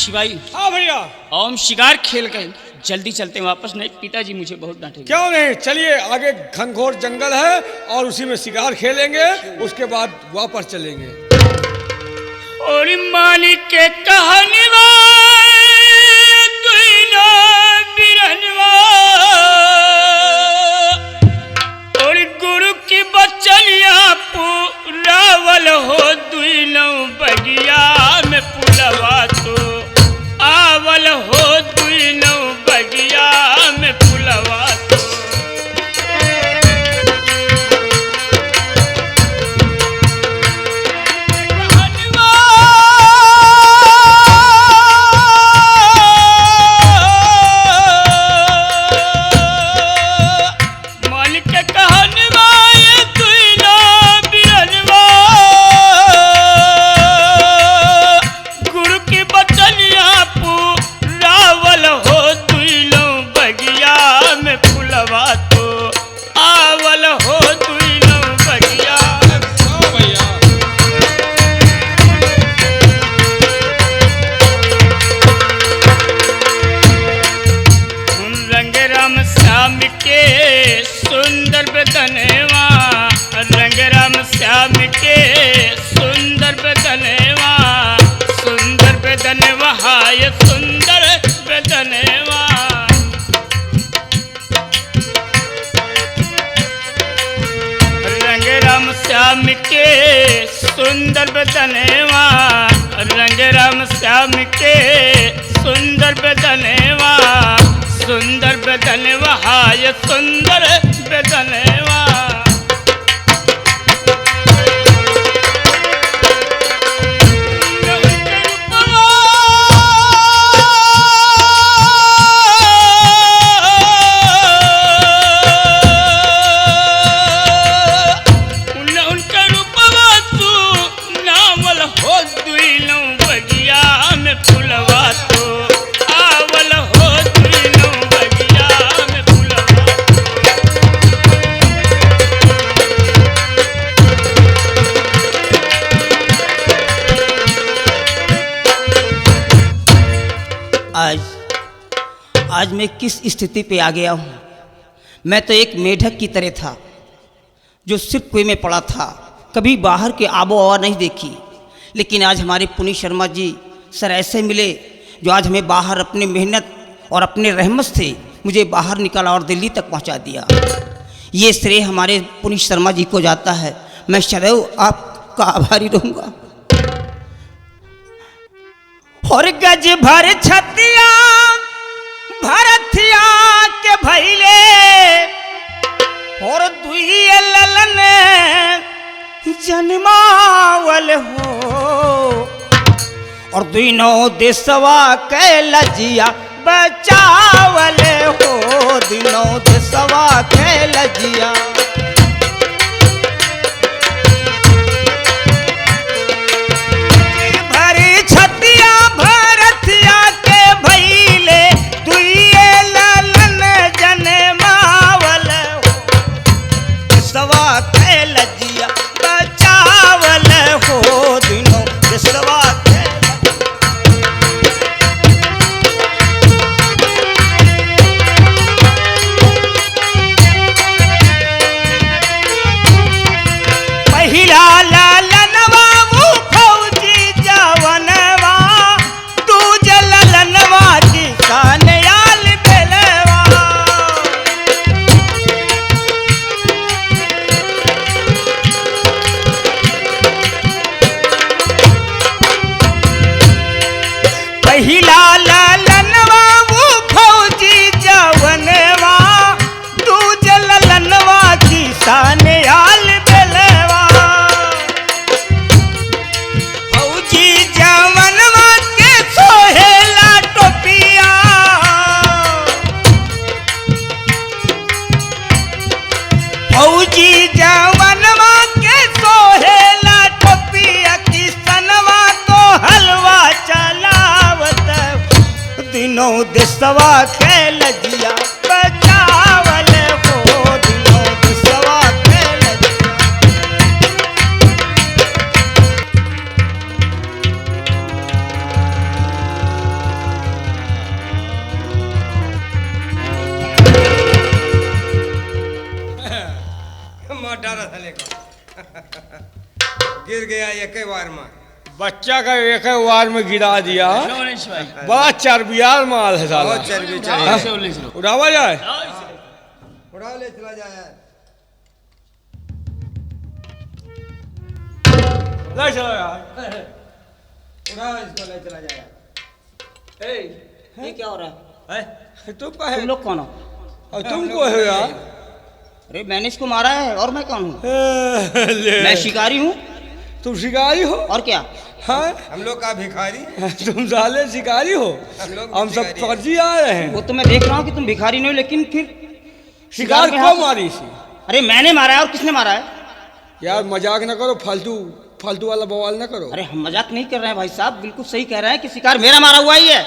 शिवाई। हाँ भैया। हम शिकार खेल गए, जल्दी चलते हैं वापस, नहीं पिताजी मुझे बहुत डांटेंगे। क्यों नहीं, चलिए आगे घनघोर जंगल है और उसी में शिकार खेलेंगे, उसके बाद वापस चलेंगे। और मालिक के कहानी और गुरु की बचनिया पूरावल हो दुइनो बगिया में पुलवा तो आवल हो दुइनो बगिया में पुलवा तो। श्याम के सुंदर बदनवा, रंग राम श्याम के सुंदर बदनवा, सुंदर बदनवा हाय सुंदर बदनवा। आज मैं किस स्थिति पे आ गया हूँ। मैं तो एक मेढक की तरह था जो सिर्फ कुएं में पड़ा था, कभी बाहर की आबो हवा नहीं देखी। लेकिन आज हमारे पुनीत शर्मा जी सर ऐसे मिले जो आज हमें बाहर अपनी मेहनत और अपने रहमत से मुझे बाहर निकाला और दिल्ली तक पहुँचा दिया। ये श्रेय हमारे पुनीत शर्मा जी को जाता है। मैं सदैव आपका आभारी रहूँगा। और गज भर छतिया भरथिया के भैले और दुई ललन जन्मावल हो और दुइनो देशवा के लजिया बचावल हो, दुइनो देशवा के लजिया। मार डाला साले को। गिर गया एक ही बार में। बच्चा का एक वार में गिरा दिया। गणेश भाई बड़ा चर्बियार माल है साला। बहुत चर्बी हाँ, चाहिए। से उल्लेख लो। उड़ावा जाए। उड़ा ले चला जा यार। ले चलो यार। उड़ा इसको ले चला जा यार। ये क्या हो रहा है? तुम कहे तुम लोग कौन हो? और तुम को हो यार? अरे मैंने इसको मारा है और मैं कौन हूँ? ले। मैं शिकारी हूँ। तुम शिकारी हो? और क्या? हाँ हम लोग का भिखारी। तुम साले शिकारी हो। हम लोग हम सब शिकारी हैं। फर्जी आ रहे हैं। वो तो मैं देख रहा हूँ कि तुम भिखारी नहीं हो, लेकिन फिर शिकार के को हाथ- मारी सी? अरे मैंने मारा है और किसने मारा है? यार मजाक ना करो, फालतू फालतू वाला बवाल ना करो। अरे हम मजाक नहीं कर रहे हैं भाई साहब, बिल्कुल सही कह रहे हैं कि शिकार मेरा मारा हुआ ही है।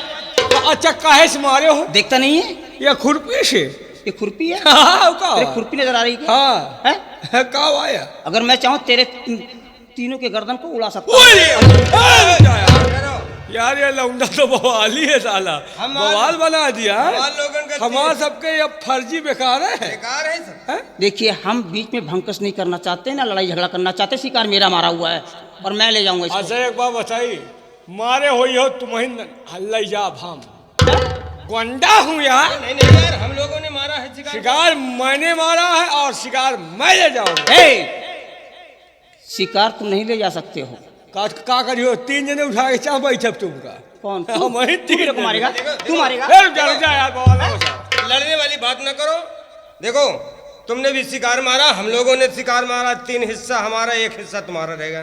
अच्छा काहे से मारे हो? देखता नहीं है? या खुरपी से? ये खुरपी है। हाँ का? तेरे खुरपी नजर आ रही है? हाँ है? का आया? अगर मैं चाहूँ तेरे तीनों के गर्दन को उड़ा सकता करो। यार ये लौंडा तो बवाली है साला। हमार- बवाल बना दिया। हमार लोगन का हमार सबके ये फर्जी बेकार है। बेकार है सब। हैं? देखिए हम बीच में भंकस नहीं करना चाहते, ना लड़ाई झगड़ा करना चाहते। शिकार मेरा मारा हुआ है और मैं ले जाऊंगा इसको। अच्छा एक बात बताइए, मारे हुई हो तुम्हें हल्ला जा भाम गोंडा हूँ यार। नहीं नहीं यार, हम लोगों ने मारा है शिकार। शिकार मैंने मारा है और शिकार मैं ले जाऊंगा। ए! शिकार तुम नहीं ले जा सकते हो। का करियो? 3 जने उठा के चाह बैठब तुमका। कौन? हम वही तू मेरे को मारेगा? तू मारेगा? रुक जा यार बवाल ना बता। लड़ने वाली बात न करो। देखो तुमने भी शिकार मारा, हम लोगों ने शिकार मारा। 3 हिस्सा हमारा, 1 हिस्सा तुम्हारा रहेगा।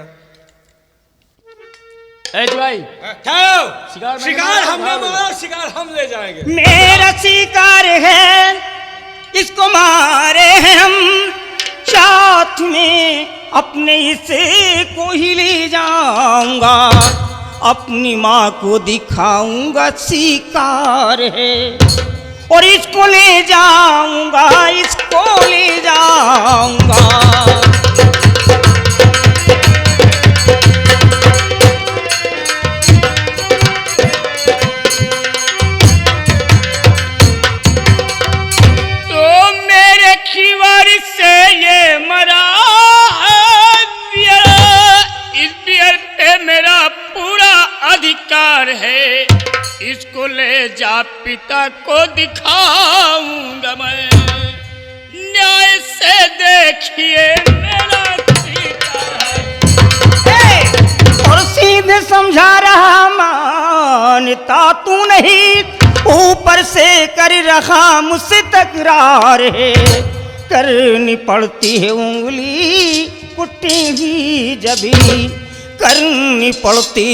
भाई ठहरो। शिकार मैंने शिकार मारा, हमने भाग। मारा, शिकार हम ले जाएंगे। मेरा शिकार है, इसको मारे हैं हम, साथ में अपने हिस्से को ही ले जाऊंगा, अपनी माँ को दिखाऊंगा शिकार है, और इसको ले जाऊंगा, इसको ले जाऊंगा। तो मेरे खिवार से ये मरा है बियर। इस बियर पे मेरा पूरा अधिकार है, इसको ले जा पिता को दिखाऊंगा मैं। न्याय से देखिए मेरा शिकार है। और सीधे समझा रहा, मानता तू नहीं, ऊपर से कर रहा मुझसे तकरार है, करनी पड़ती है उंगली कुटी ही जभी, करनी पड़ती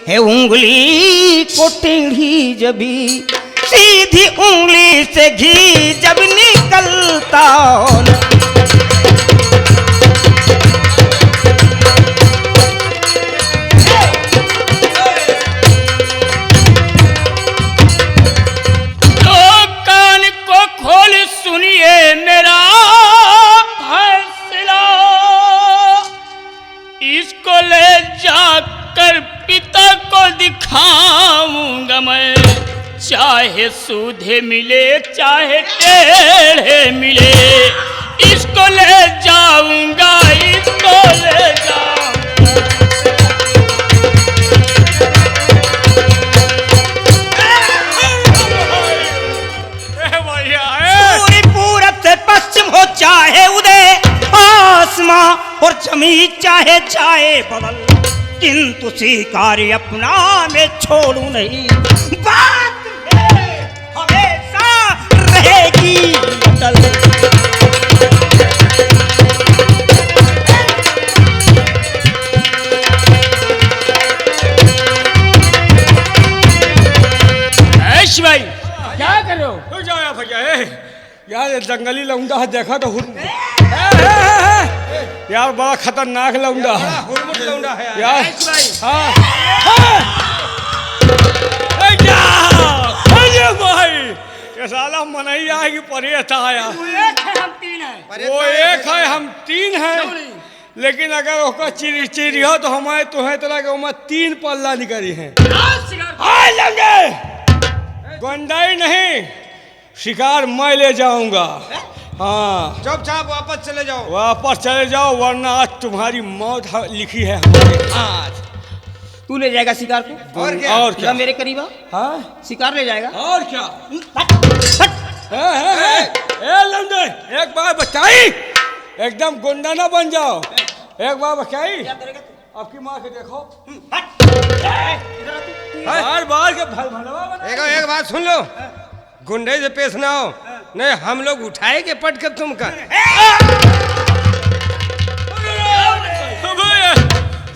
है उंगली को टेढ़ी जभी, सीधी उंगली से घी जब निकलता न। तो कान को खोल सुनिए मेरा फैसला, इसको ले जाकर पिता को दिखाऊंगा मैं, चाहे सूधे मिले चाहे टेढ़े मिले, इसको ले जाऊंगा, इसको ले जाऊंगा। पूरी पूरब से पश्चिम हो चाहे उदय, आसमां और जमी चाहे चाहे बदल, किंतु शिकारी अपना मैं छोड़ू नहीं, बात है हमेशा रहेगी अटल। भाई क्या कर रहे हो? रुक जाओ यार भैया। यार ये जंगली लौंडा है, देखा तो यार बड़ा खतरनाक लौंडा है हुरमुट लौंडा है यार। यार। भाई हाँ भाई ये साला मनई आएगी परे था यार। एक है हम तीन हैं। परे वो तो एक है हम 3 हैं, लेकिन अगर उसका चिरी हो तो हमारे तुम्हें तरह के उम्र 3 पल्ला निकली है। हाँ लंगे गोंडाई नहीं, शिकार मैं ले जाऊंगा, हाँ चुपचाप वापस चले जाओ। वापस चले जाओ वरना आज तुम्हारी मौत लिखी है हमारे हाथ। तू ले जाएगा शिकार को? और क्या? और क्या? मेरे करीब आ, हाँ शिकार ले जाएगा। और क्या? हट। ए लंडे, एक बार बताई, एकदम गुंडा ना बन जाओ। एक बार बताई, क्या करेगा तू? आपकी माँ के देखो, हट। इधर आ तू। बार बार के भलवा बना। एक बात सुन लो, गुंडे से पेश ना हो, नहीं हम लोग उठाएंगे पट कर तुमका।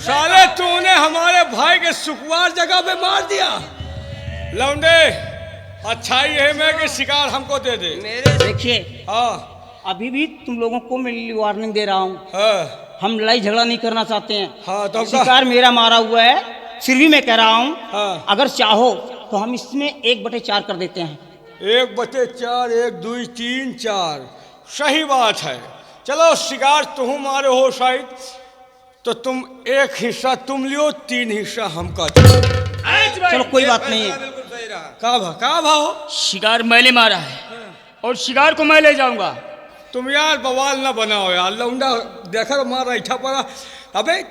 साले तूने हमारे भाई के सुखवार जगह पे मार दिया। लौंडे, अच्छा ही है मैं कि शिकार हमको दे दे। देखिए, हाँ अभी भी तुम लोगों को मैं वार्निंग दे रहा हूँ, हाँ हम लड़ाई झगड़ा नहीं करना चाहते हैं। हाँ तो शिकार मेरा मारा हुआ है, फिर भी मैं कह रहा हूँ हाँ। अगर चाहो तो हम इसमें 1/4 कर देते हैं। 1/4, 1, 2, 3, 4 सही बात है। चलो शिकार तुम मारे हो शायद, तो तुम 1 हिस्सा तुम लियो, 3 हिस्सा हमका दो। चलो कोई बात नहीं है। बिल्कुल सही रहा। का भाव? शिकार मैंने मारा है और शिकार को मैं ले जाऊंगा। तुम यार बवाल ना बनाओ यार, लौंडा देखो मारा इठा पड़ा। अबे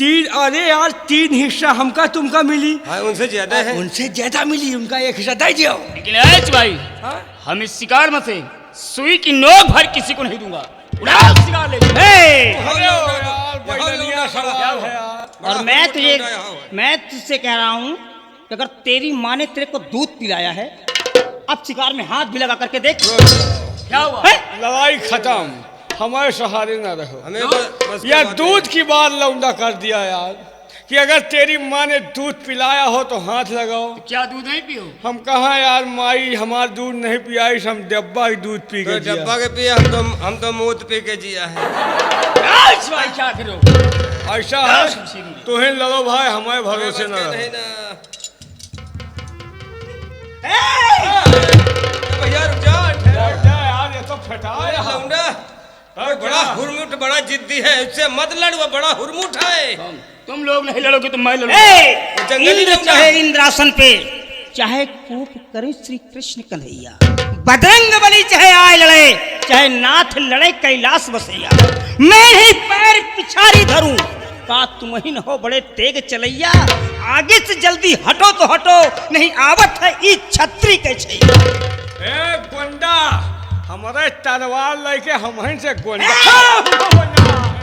अरे यार 3 हिस्सा हमका तुमका मिली। हाँ उनसे ज्यादा है। उनसे ज्यादा मिली, उनका 1 हिस्सा दे दियो। लेकिन एच भाई, हाँ? हम इस शिकार में से सुई की नोक भर किसी को नहीं दूंगा। उड़ाओ शिकार ले जाओ। अरे यार बढ़िया सवाल है यार। और मैं तुझसे कह रहा हूँ कि अगर तेरी माँ ने तेरे को दूध पिलाया है, अब शिकार में हाथ भी लगा करके देख। क्या हुआ? है? लड़ाई खत्म, हमारे सहारे ना रहो। हमें बस यार दूध की बात लौंडा कर दिया यार, कि अगर तेरी माँ ने दूध पिलाया हो तो हाथ लगाओ। क्या दूध नहीं पियो? हम कहाँ यार, माई हमार दूध नहीं पियाई, हम डब्बा ही दूध पी के जिया। डब्बा के पिए, हम तो मूत पी के जिया है। एच भाई क्या करो? ऐसा है, तुम्हें लड़ो भाई, हमारे भरोसे न नहीं रहो। ना। भैया रुक जा, ठहरो। यार ये तो फटा है। लौंडा, बड़ा हुरमुट, बड़ा जिद्दी है, इससे मत लड़, वो बड़ा हुरमुट है। तुम लोग नहीं लड़ोगे तो मैं लड़ूंगा। जंगली इंद्र लौंडा। चाहे इंद्रासन पे, चाहे कोप करे श्री कृष्ण कन्हैया, बजरंग बली चाहे आए लड़े, चाहे नाथ लड़े कैलाश बसैया, मैं ही पैर पिछारी धरूं, का तुम ही न हो बड़े तेग चलैया, आगे से जल्दी हटो तो हटो, नहीं आवत है ई छत्री के छैया। ए गुंडा, हमारे तलवार लेके हम से गुंडा।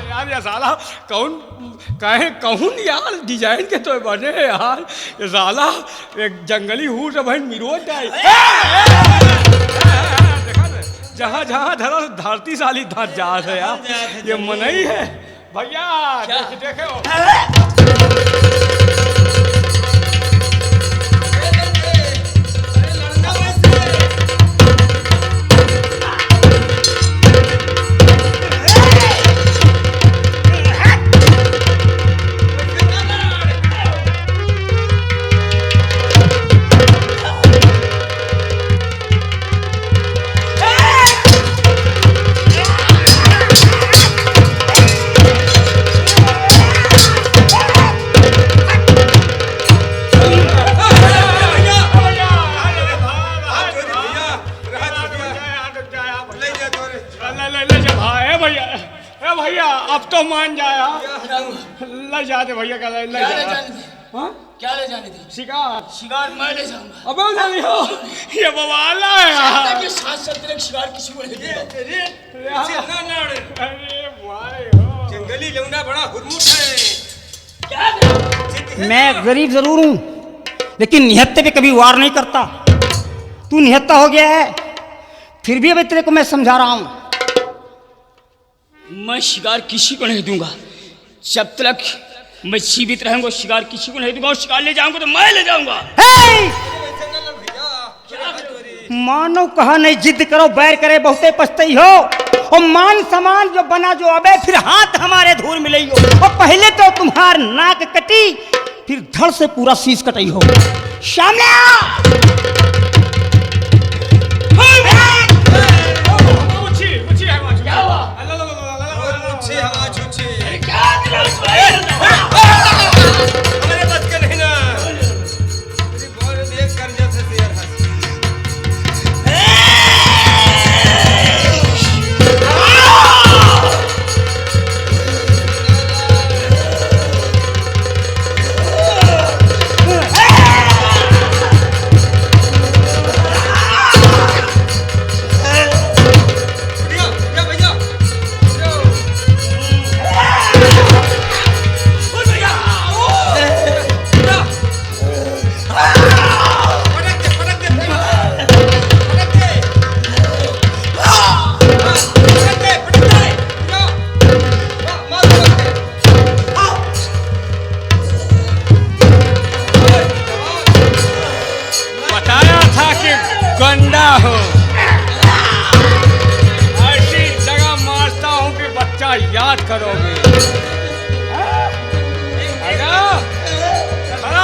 यार ये साला कहूँ यार डिजाइन के तो बने यार, ये साला एक जंगली हूँ सब मिरोज जाए। जहाँ जहाँ धरा धरती साली धर जा है यार, ये मनई है भैया। देखो अब तो मान जाया, ले जाते भैया का ले जा। हाँ? क्या ले जाने दी? शिकार शिकार मैं ले जाऊंगा। अबे ले लियो, ये बवाला है यार। साथ चलते शिकार किसी को नहीं दूंगा। अरे भाई हो, जंगली लौंडा बड़ा हुरमुट है। क्या? मैं गरीब जरूर हूं, लेकिन निहत्ते पे कभी वार नहीं करता। तू निहत्ता हो गया है, फिर भी अभी तेरे को मैं समझा रहा हूं। मैं शिकार किसी को नहीं दूंगा। जब तक मैं जीवित रहूंगा शिकार किसी को नहीं दूंगा, और शिकार ले जाऊंगा तो मैं ले जाऊंगा। मानो कहा नहीं, जिद करो बैर करे बहुते पछतई हो, और मान समान जो बना जो अबे फिर हाथ हमारे धूल मिलई हो। और पहले तो तुम्हार नाक कटी, फिर धड़ से पूरा शीश कटई हो। सामने हमारे बस का नहीं ना। तेरी बॉल देख कर जैसे शेर हंस।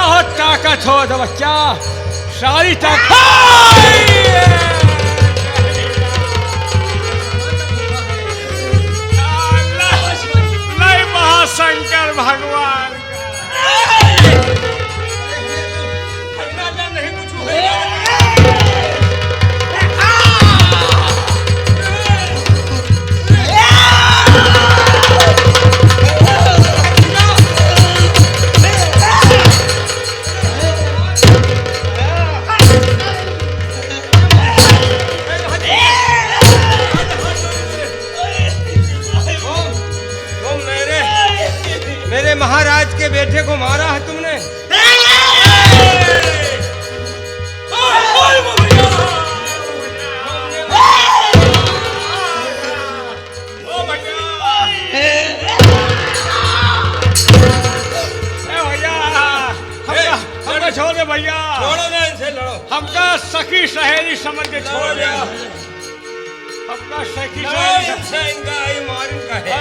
बहुत ताकत हो तो बच्चा, सारी ताकत। नहीं महाशंकर भगवान मेरे महाराज के बेटे को मारा है तुमने। हमको छोड़ दे भैया, छोड़ो ना इनसे, लड़ो। हमका सखी सहेली समझ के छोड़ दिया। हमका सखी सहेली इनका आई मार इनका है।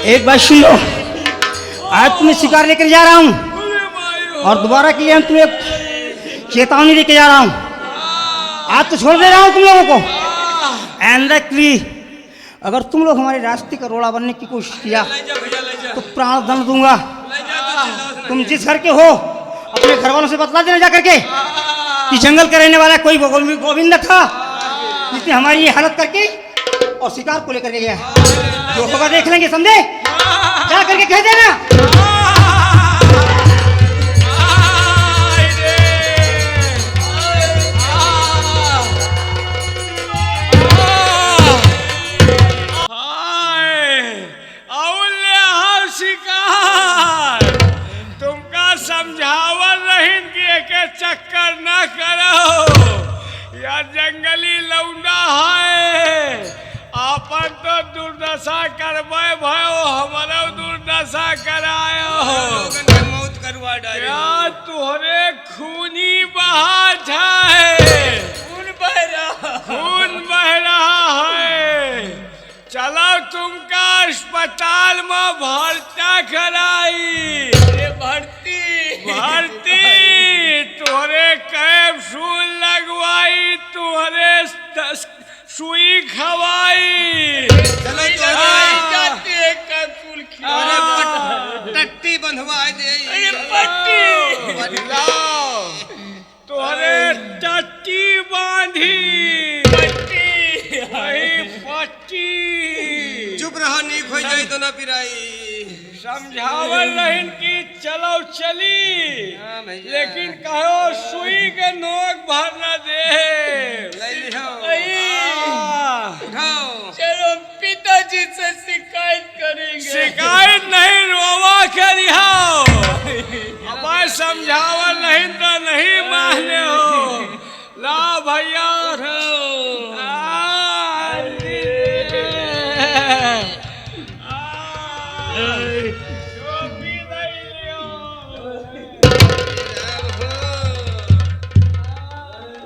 एक बात सुन लो, आज तुम्हें शिकार लेकर जा रहा हूँ और दोबारा के लिए हम तुम्हें चेतावनी लेकर जा रहा हूँ। आज तो छोड़ दे रहा हूँ तुम लोगों को। आइंदा के लिए अगर तुम लोग हमारे रास्ते का रोड़ा बनने की कोशिश किया तो प्राण दंड दूंगा। तुम जिस घर के हो अपने घर वालों से बतला देना जा करके कि जंगल का रहने वाला कोई गोविंद था जिसने हमारी ये हालत करके और शिकार को लेकर के गया। जो होगा देख लेंगे, समझे? जा करके कह देना। तुमका समझावर नहीं दिए के चक्कर न करो। या जंगली लौंडा है, आपन तो दुर्दशा करवाए भयो, हमारा दुर्दशा करायो। मौत करवा डाले। क्या तुहरे खूनी बहा है? खून बह रहा है। चलो तुमका अस्पताल में भर्ता कराई। भर्ती तुहरे कैप्सूल लगवाई, तुहरे सुई खवाई। टट्टी बंधवा दे। तुहरे टट्टी बांधी पट्टी। चुप रहा, नीक हो जाए तो ना पिराई। समझावल रहीन की चलो चली, लेकिन कहो सुई के नोक भर न दे। चलो पिताजी से शिकायत करेंगे। शिकायत नहीं, रोवा के रिहाओ। अब समझावल नहीं तो नहीं माने हो। ला भैया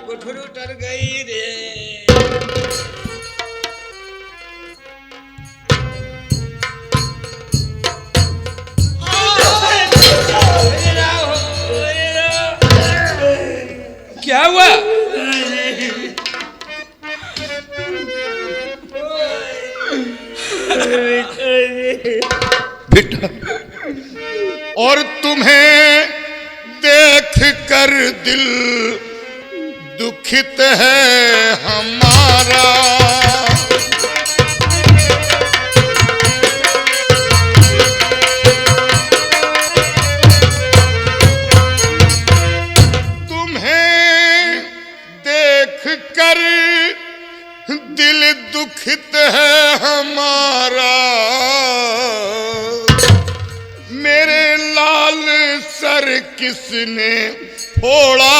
गुठरू टर गई रे। क्या हुआ? बेटा, और तुम्हें देख कर दिल दुखित है हमारा। तुम्हें देख कर दिल दुखित है हमारा। मेरे लाल सर किसने फोड़ा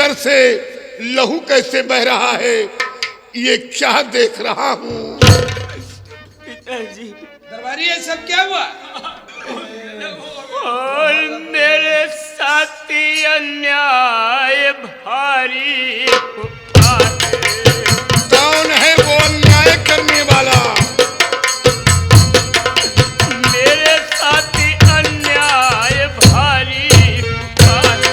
सर से लहू कैसे बह रहा है, ये क्या देख रहा हूँ। पिताजी दरबारी ये सब क्या हुआ? और मेरे साथी अन्याय भारी हुआ है। कौन है वो अन्याय करने वाला? मेरे साथी अन्याय भारी हुआ है।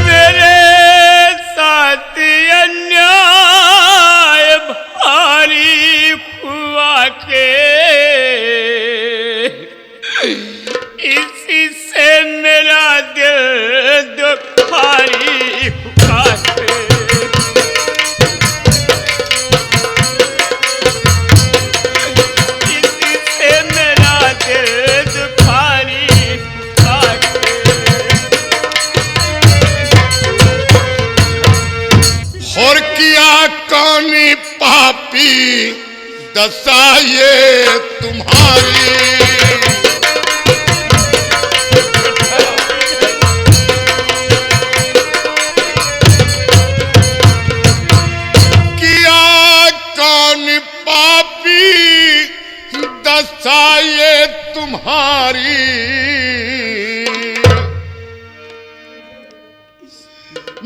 मेरे साथी अन्याय भारी हुआ के इसी से मेरा दिल दुखारी हुआ है। इसी से मेरा दिल दुखारी हुआ है। और किया कौन पापी दशा ये तुम्हारी। किया कौन पापी दशा ये तुम्हारी।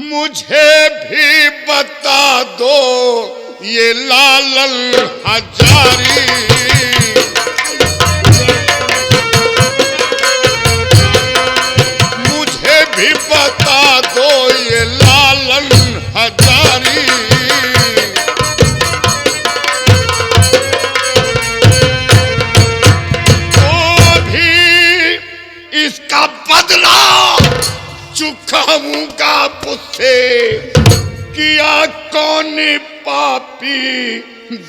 मुझे भी बता दो ये लालन हजारी। मुझे भी बता दो ये लालन हजारी। तो भी इसका बदला चुकाऊंगा मुझसे। किया कौन पापी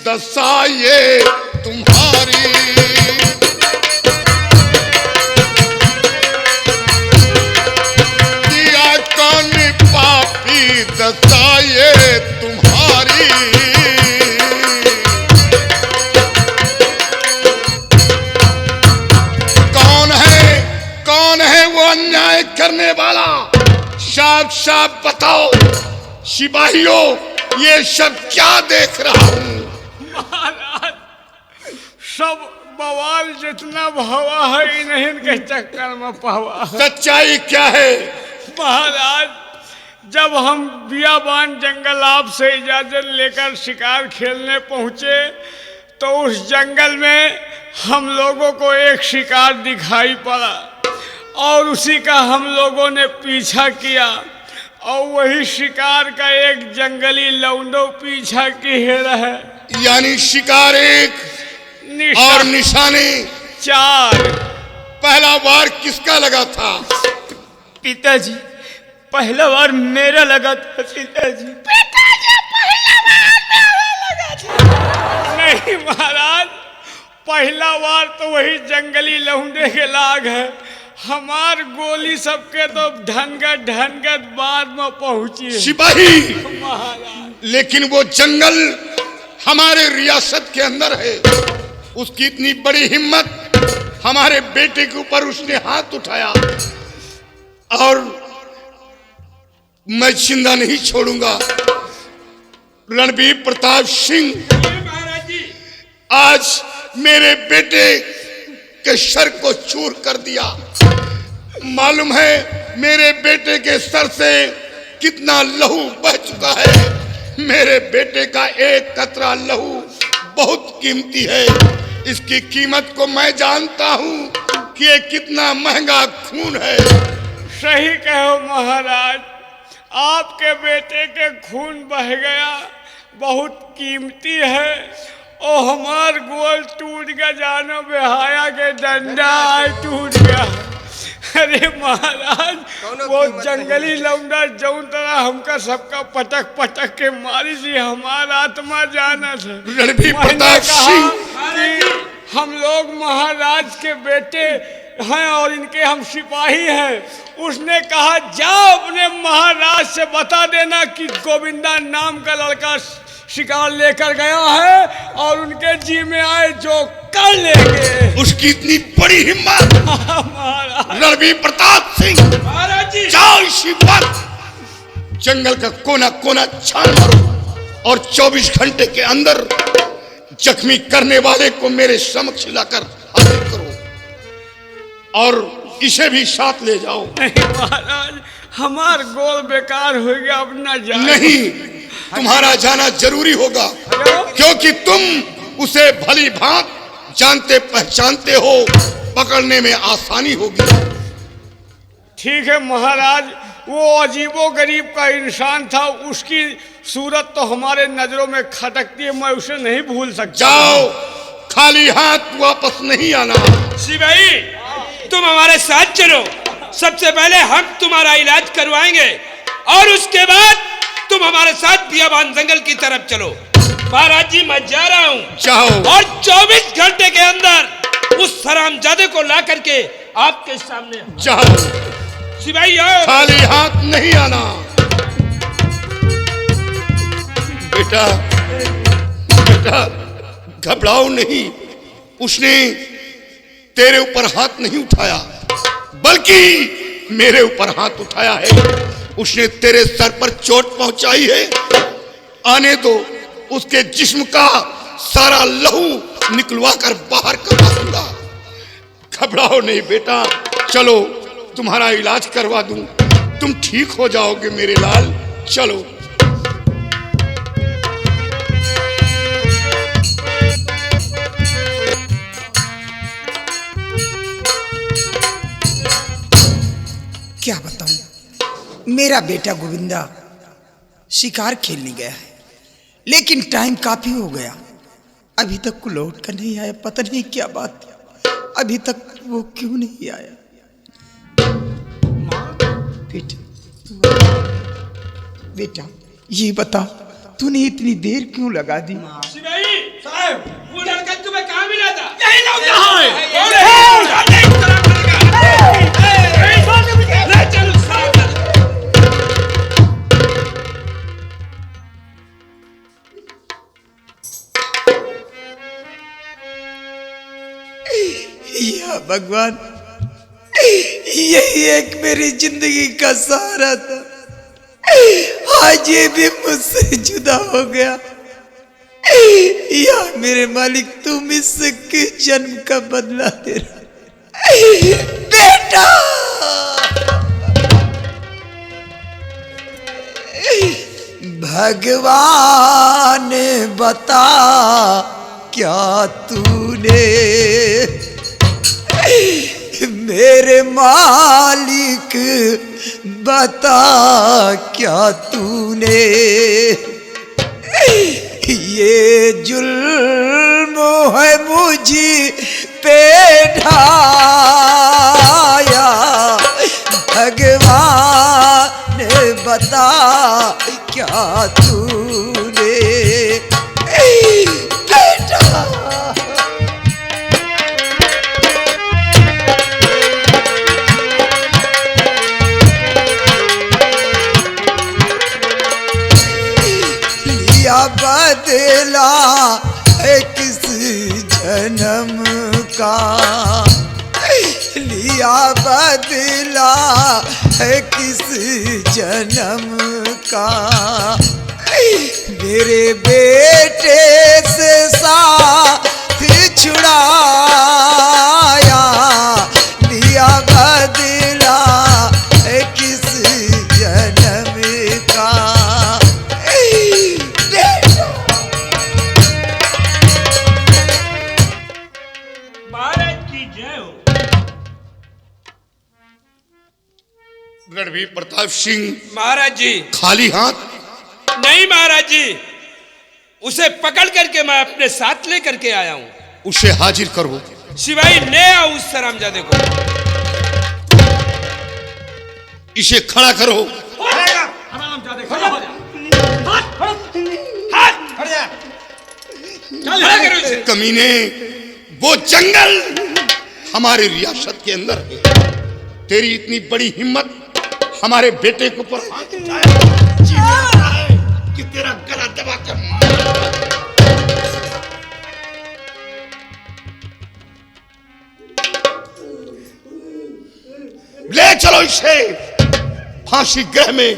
दशा ये तुम्हारी। किया कौन पापी दशा ये तुम्हारी। कौन है वो अन्याय करने वाला? साफ साफ बताओ सिपाहियों, ये सब क्या देख रहा हूँ। महाराज सब बवाल जितना भवा है इन्हीं के चक्कर में पवा है। सच्चाई क्या है? महाराज जब हम बियाबान जंगल आपसे इजाजत लेकर शिकार खेलने पहुंचे तो उस जंगल में हम लोगों को एक शिकार दिखाई पड़ा और उसी का हम लोगों ने पीछा किया और वही शिकार का एक जंगली लौंडो पीछा किए रहे। यानी शिकार एक और निशाने 4। पहला वार किसका लगा था? पिताजी पहला बार मेरा लगा था। पिताजी नहीं महाराज, पहला बार तो वही जंगली लौंडे के लाग है। हमार गोली सबके तो ढनगत बाद में पहुंची है। सिपाही, महाराज लेकिन वो जंगल हमारे रियासत के अंदर है। उसकी इतनी बड़ी हिम्मत, हमारे बेटे के ऊपर उसने हाथ उठाया और मैं जिंदा नहीं छोड़ूंगा। रणबीर प्रताप सिंह महाराज जी, आज मेरे बेटे के सर को चूर कर दिया। मालूम है मेरे बेटे के सर से कितना लहू बह चुका है। मेरे बेटे का एक कतरा लहू बहुत कीमती है। इसकी कीमत को मैं जानता हूँ कि ये कितना महंगा खून है। सही कहो महाराज, आपके बेटे के खून बह गया बहुत कीमती है। ओ हमार गोल टूट गया, जानो बेहाया के डंडा टूट गया। अरे महाराज वो जंगली लौंडा जौन तरह हमका सबका पटक पटक के मारी थी, हमारा आत्मा जाना था। रणबीर मैंने प्रताप कहा सिंह, कि हम लोग महाराज के बेटे हैं और इनके हम सिपाही हैं। उसने कहा जाओ अपने महाराज से बता देना कि गोविंदा नाम का लड़का शिकार लेकर गया है और उनके जी में आए जो कर लेंगे। उसकी इतनी बड़ी हिम्मत। रणवीर प्रताप सिंह, महाराज जी, जाओ इसी वक्त जंगल का कोना कोना छान मारो और 24 घंटे के अंदर जख्मी करने वाले को मेरे समक्ष लाकर हाजिर करो और इसे भी साथ ले जाओ। नहीं महाराज, हमार गोल बेकार हो गया, अब न जाए। नहीं, तुम्हारा जाना जरूरी होगा क्योंकि तुम उसे भली भांत जानते पहचानते हो, पकड़ने में आसानी होगी। ठीक है महाराज, वो अजीबो गरीब का इंसान था, उसकी सूरत तो हमारे नजरों में खटकती है, मैं उसे नहीं भूल सकता। जाओ, खाली हाथ वापस नहीं आना। सिपाही, तुम हमारे साथ चलो। सबसे पहले हम तुम्हारा इलाज करवाएंगे और उसके बाद तुम हमारे साथ बियाबान जंगल की तरफ चलो। महाराज जी, मैं जा रहा हूँ। जाओ और 24 घंटे के अंदर उस हरामजादे को ला करके आपके सामने। जाओ, सिपाही आओ। खाली हाथ नहीं आना। बेटा, बेटा घबराओ नहीं, उसने तेरे ऊपर हाथ नहीं उठाया बल्कि मेरे ऊपर हाथ उठाया है। उसने तेरे सर पर चोट पहुंचाई है। आने दो, उसके जिस्म का सारा लहू निकलवा कर बाहर करवा दूंगा। घबराओ नहीं बेटा, चलो तुम्हारा इलाज करवा दूं, तुम ठीक हो जाओगे मेरे लाल। चलो। क्या बताऊं, मेरा बेटा गोविंदा शिकार खेलने गया है, लेकिन टाइम काफी हो गया, अभी तक को लौट कर नहीं आया। पता नहीं क्या बात, अभी तक वो क्यों नहीं आया। बेटा, बेटा ये बता, तूने इतनी देर क्यों लगा दी? सिपाही साहब, वो लड़का तुम्हें कहाँ मिला था? यही लोग कहाँ हैं? या भगवान, यही एक मेरी जिंदगी का सहारा था, आज ये भी मुझसे जुदा हो गया। या मेरे मालिक, तुम इसके जन्म का बदला दे रहा। बेटा, भगवान बता क्या तूने मेरे मालिक, बता क्या तूने ये जुल्म है मुझ पे ढाया। भगवान बता क्या तूने बेटा। बदला है किस जन्म का, लिया बदला है किस जन्म का। मेरे बेटे से साथ छुड़ाया, लिया बदला है किस जन्म का। रणवीर प्रताप सिंह, महाराज जी, खाली हाथ नहीं महाराज जी, उसे पकड़ करके मैं अपने साथ लेकर के आया हूँ। उसे हाजिर करो। सिवाई ले आओ उस हरामजादे को। इसे खड़ा करो। खड़ा करो इसे। कमीने, वो जंगल हमारी रियासत के अंदर है। तेरी इतनी बड़ी हिम्मत हमारे बेटे के ऊपर हाथ उठाया, कि तेरा गला दबा कर चलो इसे फांसी गृह में,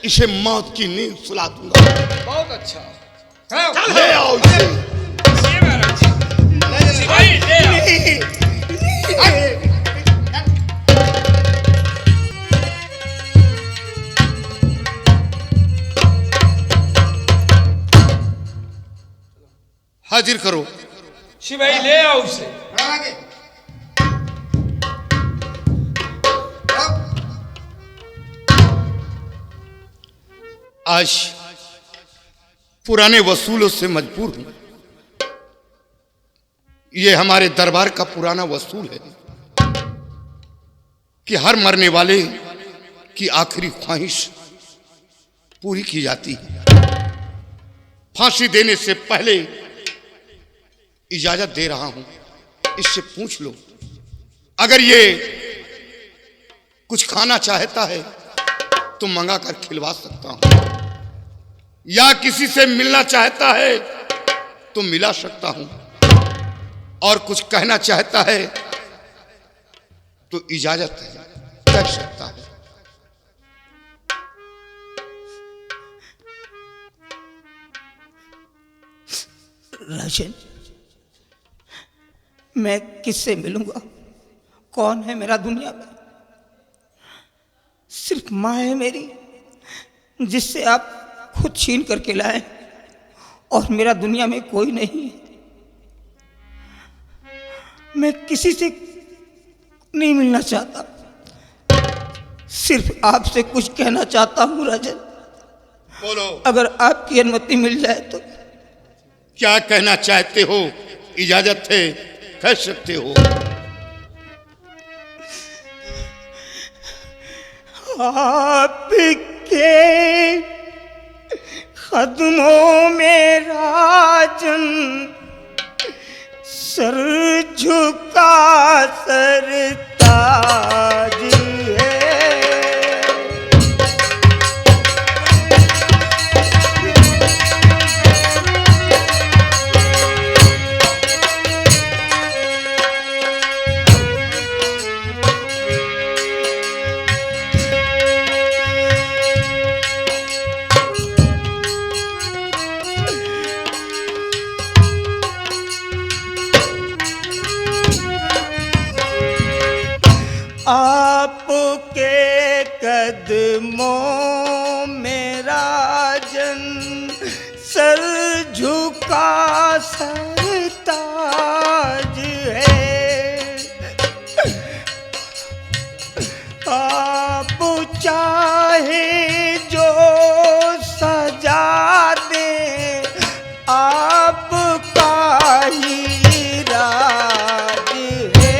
इसे मौत की नींद सुला दूंगा। बहुत अच्छा। ले आओ इसे। ये महाराज जी, सिपाही ले आओ। हाजिर करो। सिपाही ले आओ उसे। आज पुराने वसूलों से मजबूर हूं। यह हमारे दरबार का पुराना वसूल है कि हर मरने वाले की आखिरी ख्वाहिश पूरी की जाती है। फांसी देने से पहले इजाजत दे रहा हूं, इससे पूछ लो। अगर ये कुछ खाना चाहता है तो मंगा कर खिलवा सकता हूं, या किसी से मिलना चाहता है तो मिला सकता हूं, और कुछ कहना चाहता है तो इजाजत है, कह सकता है। राजन, मैं किससे मिलूंगा? कौन है मेरा दुनिया में? सिर्फ माँ है मेरी, जिससे आप खुद छीन करके लाए, और मेरा दुनिया में कोई नहीं है। मैं किसी से नहीं मिलना चाहता, सिर्फ आपसे कुछ कहना चाहता हूँ राजन। बोलो, अगर आपकी अनुमति मिल जाए तो। क्या कहना चाहते हो? इजाजत है, कह सकते हो। आपके कदमों में राजन सर झुका सरताज है। आपके कदमों में राजन सर झुका सरताज है। आप चाहे जो सजा दे, आपका ही राज है।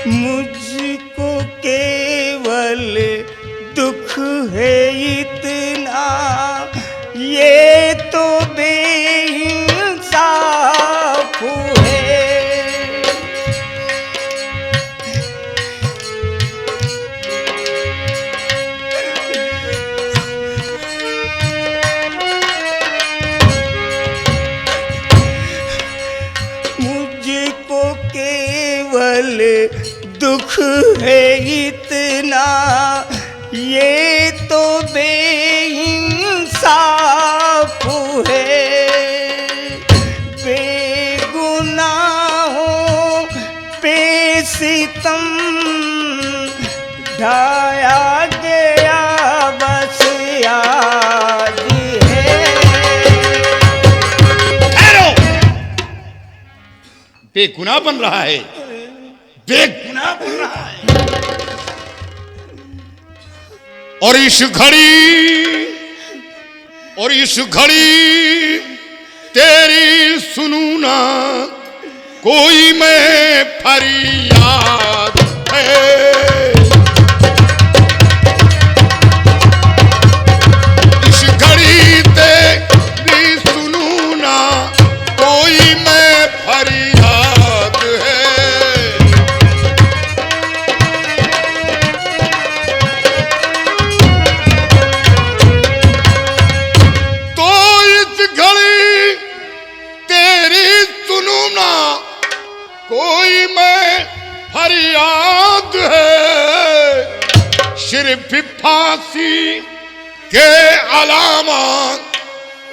मुझको केवल दुख है इतना, ये तो बेइंसाफ है। मुझको केवल दुख है इतना, ये तो बेइंसाफ है। बेगुनाहों पे सितम ढाया गया बस आज है। बेगुनाह बन रहा है, बेगुनाह बन रहा है। और इस घड़ी तेरी सुनू ना कोई मैं फरियाद है। इस घड़ी तेरी सुनू ना कोई मैं फरियाद है।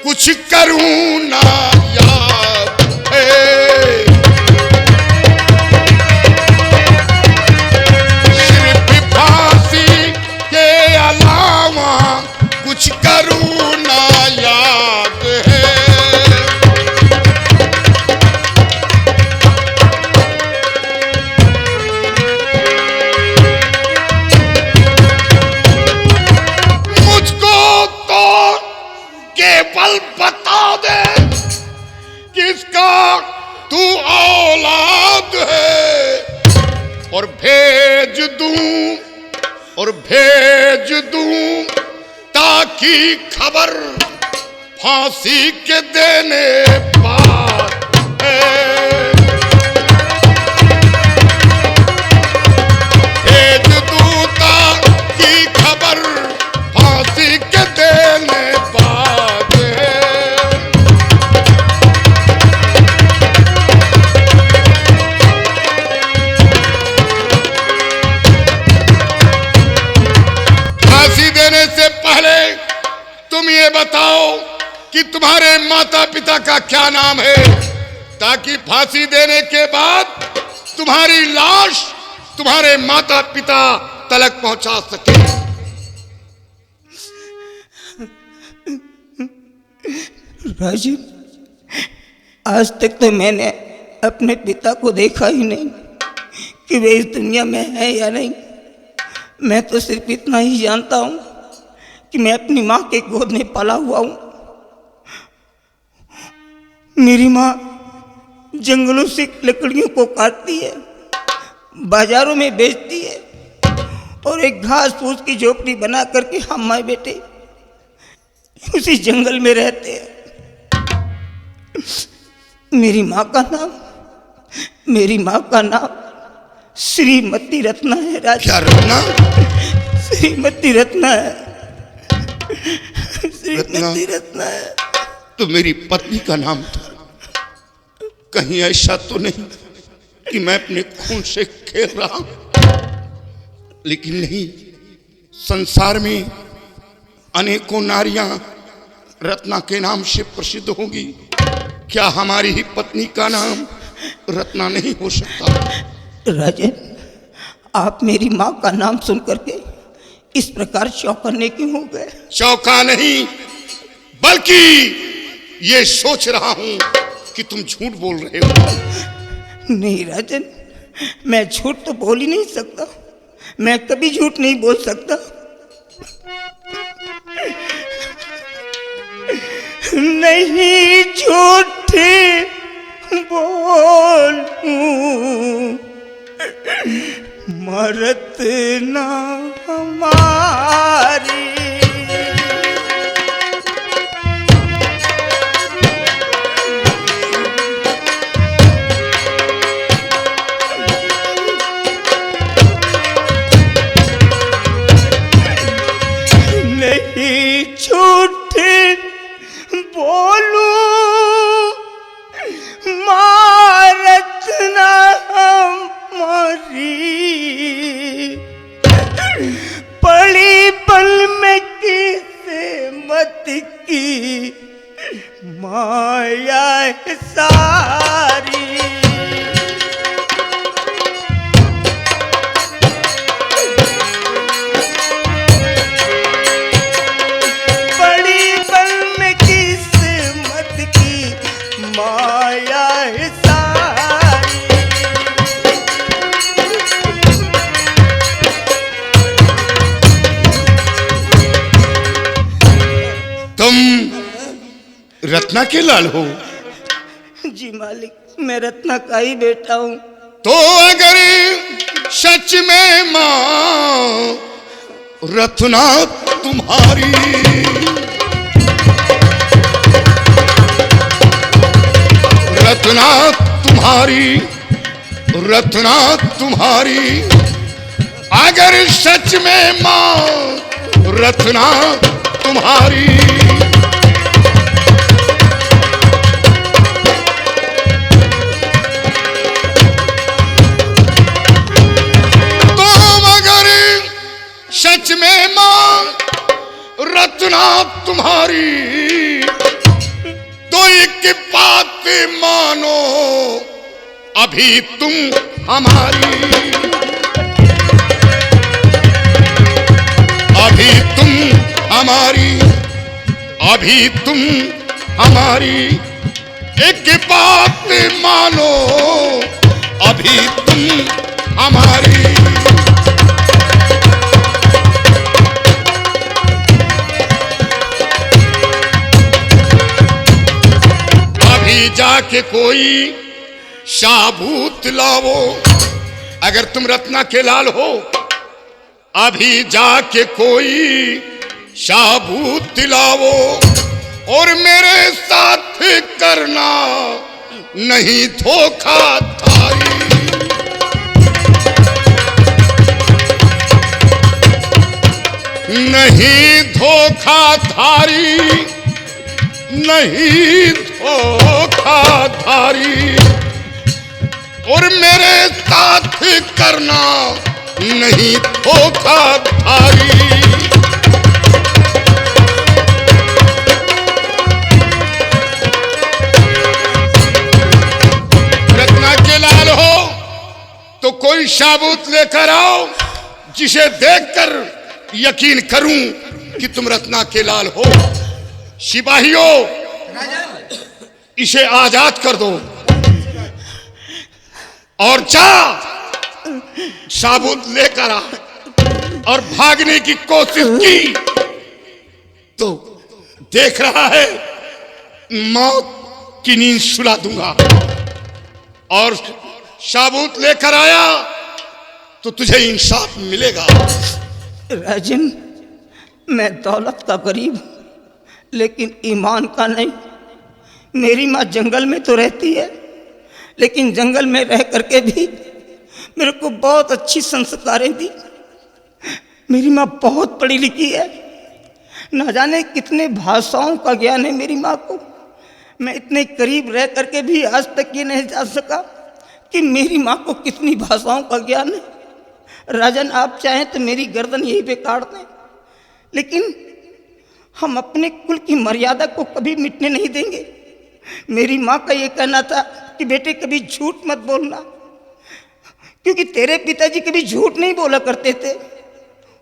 कुछ करूं ना याद है। सिर्फ फांसी के अलावा कुछ करूं ना याद है। केवल बता दे किसका तू औलाद है, और भेज दूं ताकि खबर फांसी के देने बाद है। भेज दूं ताकि खबर फांसी के देने बाद है। फांसी देने से पहले तुम ये बताओ कि तुम्हारे माता पिता का क्या नाम है, ताकि फांसी देने के बाद तुम्हारी लाश तुम्हारे माता पिता तलक पहुंचा सके। राजीव, आज तक तो मैंने अपने पिता को देखा ही नहीं कि वे इस दुनिया में है या नहीं। मैं तो सिर्फ इतना ही जानता हूँ कि मैं अपनी माँ के गोद में पला हुआ हूँ। मेरी माँ जंगलों से लकड़ियों को काटती है, बाजारों में बेचती है, और एक घास फूस की झोपड़ी बना करके हम माँ बेटे उसी जंगल में रहते हैं। मेरी माँ का नाम श्रीमती रत्ना है। क्या रत्ना? श्रीमती रत्ना है। श्रीमती रत्ना है। तो मेरी पत्नी का नाम था। कहीं ऐसा तो नहीं कि मैं अपने खून से खेल रहा हूं? लेकिन नहीं, संसार में अनेकों नारियां रत्ना के नाम से प्रसिद्ध होंगी। क्या हमारी ही पत्नी का नाम रत्ना नहीं हो सकता? राजन, आप मेरी माँ का नाम सुन करके इस प्रकार चौंकने क्यों हो गए? चौंका नहीं, बल्कि ये सोच रहा हूं कि तुम झूठ बोल रहे हो। नहीं राजन, मैं झूठ तो बोल ही नहीं सकता। मैं कभी झूठ नहीं बोल सकता। नहीं झूठ बोलूं मरत ना हमारी। नहीं झूठ बोलूं मारत ना हमारी। पड़ी पल में किस्मत की माया है सारी। माया है सारी। तुम रत्ना के लाल हो? जी मालिक, मैं रत्ना का ही बेटा हूँ। तो अगर सच में माँ रत्ना तुम्हारी, रत्ना तुम्हारी, अगर सच में माँ रत्ना तुम्हारी, तो अगर सच में माँ रत्ना तुम्हारी, एक बात मानो, अभी तुम हमारी, अभी तुम हमारी, अभी तुम हमारी, एक बात मानो, अभी तुम हमारी। अभी जाके कोई शाबूत लावो, अगर तुम रत्ना के लाल हो। अभी जाके कोई शाबूत लावो और मेरे साथ करना नहीं धोखा धारी। नहीं धोखा धारी, नहीं धोखा धारी, और मेरे साथ करना नहीं धोखा धारी। रत्ना के लाल हो तो कोई शाबूत लेकर आओ, जिसे देखकर यकीन करूं कि तुम रत्ना के लाल हो। सिपाहियों, इसे आजाद कर दो और जा साबुत लेकर आ। और भागने की कोशिश की तो देख रहा है मौत की नींद सुला दूंगा। और साबुत लेकर आया तो तुझे इंसाफ मिलेगा। राजन, मैं दौलत का गरीब लेकिन ईमान का नहीं। मेरी माँ जंगल में तो रहती है, लेकिन जंगल में रह करके भी मेरे को बहुत अच्छी संस्कारें दी। मेरी माँ बहुत पढ़ी लिखी है, ना जाने कितने भाषाओं का ज्ञान है मेरी माँ को। मैं इतने करीब रह करके भी आज तक ये नहीं जान सका कि मेरी माँ को कितनी भाषाओं का ज्ञान है। राजन, आप चाहें तो मेरी गर्दन यहीं पे काट दें, लेकिन हम अपने कुल की मर्यादा को कभी मिटने नहीं देंगे। मेरी माँ का ये कहना था कि बेटे कभी झूठ मत बोलना, क्योंकि तेरे पिताजी कभी झूठ नहीं बोला करते थे।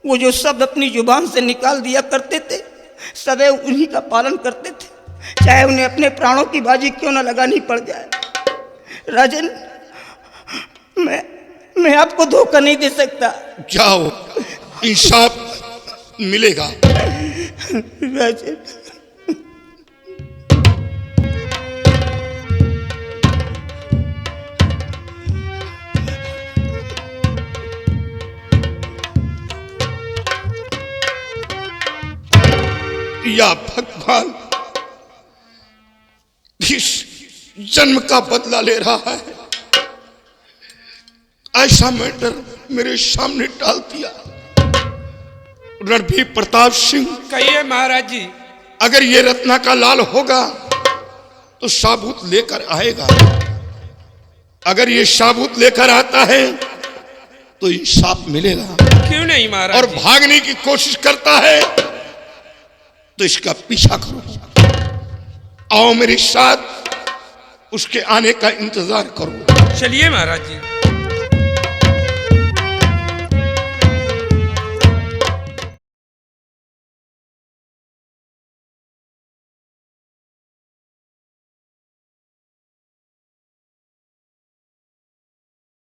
वो जो शब्द अपनी जुबान से निकाल दिया करते थे, सदैव उन्हीं का पालन करते थे, चाहे उन्हें अपने प्राणों की बाजी क्यों न लगानी पड़ जाए। राजन, मैं आपको धोखा नहीं दे सकता। जाओ, इंसाफ मिलेगा। राजन, या भगवान इस जन्म का बदला ले रहा है। ऐसा मैटर मेरे सामने डाल दिया। रणबीर प्रताप सिंह, कहिए महाराज जी। अगर ये रत्ना का लाल होगा तो साबूत लेकर आएगा। अगर ये साबूत लेकर आता है तो इंसाफ मिलेगा। क्यों नहीं महाराज और जी? भागने की कोशिश करता है तो इसका पीछा करो। आओ मेरे साथ, उसके आने का इंतजार करो। चलिए महाराज जी।